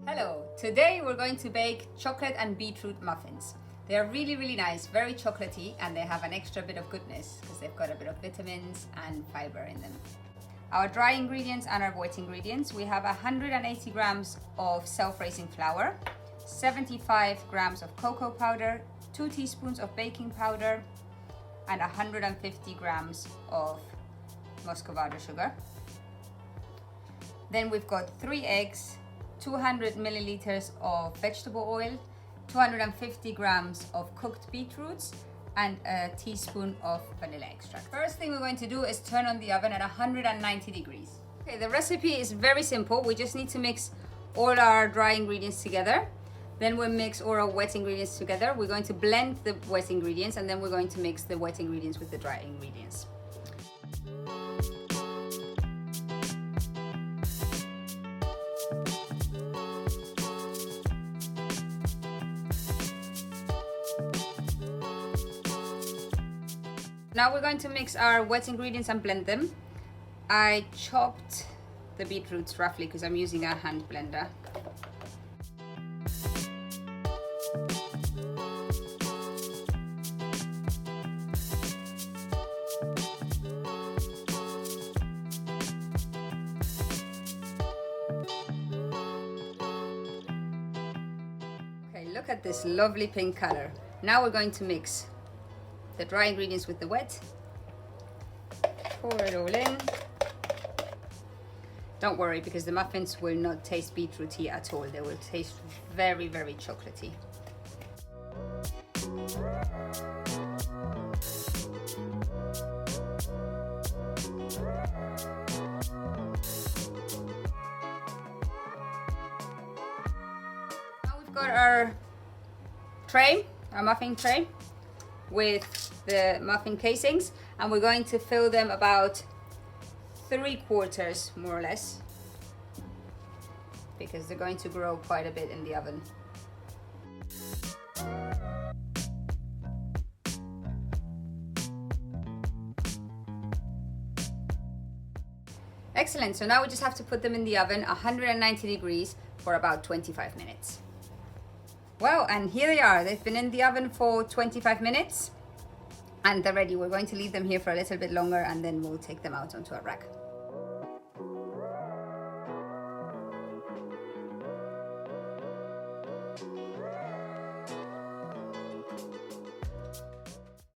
Hello, today we're going to bake chocolate and beetroot muffins. They are really nice, very chocolatey, and they have an extra bit of goodness because they've got a bit of vitamins and fiber in them. Our dry ingredients and our wet ingredients, we have 180 grams of self-raising flour, 75 grams of cocoa powder, 2 teaspoons of baking powder, and 150 grams of muscovado sugar. Then we've got 3 eggs, 200 milliliters of vegetable oil, 250 grams of cooked beetroots, and a teaspoon of vanilla extract. First thing we're going to do is turn on the oven at 190 degrees. Okay, the recipe is very simple. We just need to mix all our dry ingredients together. Then we'll mix all our wet ingredients together. We're going to blend the wet ingredients, and then we're going to mix the wet ingredients with the dry ingredients. Now we're going to mix our wet ingredients and blend them. I chopped the beetroots roughly because I'm using a hand blender. Okay, look at this lovely pink color. Now we're going to mix the dry ingredients with the wet. Pour it all in. Don't worry, because the muffins will not taste beetrooty at all. They will taste very chocolatey. Now we've got our tray, our muffin tray, with the muffin casings, and we're going to fill them about 3/4 more or less, because they're going to grow quite a bit in the oven. Excellent, so now we just have to put them in the oven 190 degrees for about 25 minutes. Well, and here they are. They've been in the oven for 25 minutes and they're ready. We're going to leave them here for a little bit longer, and then we'll take them out onto a rack.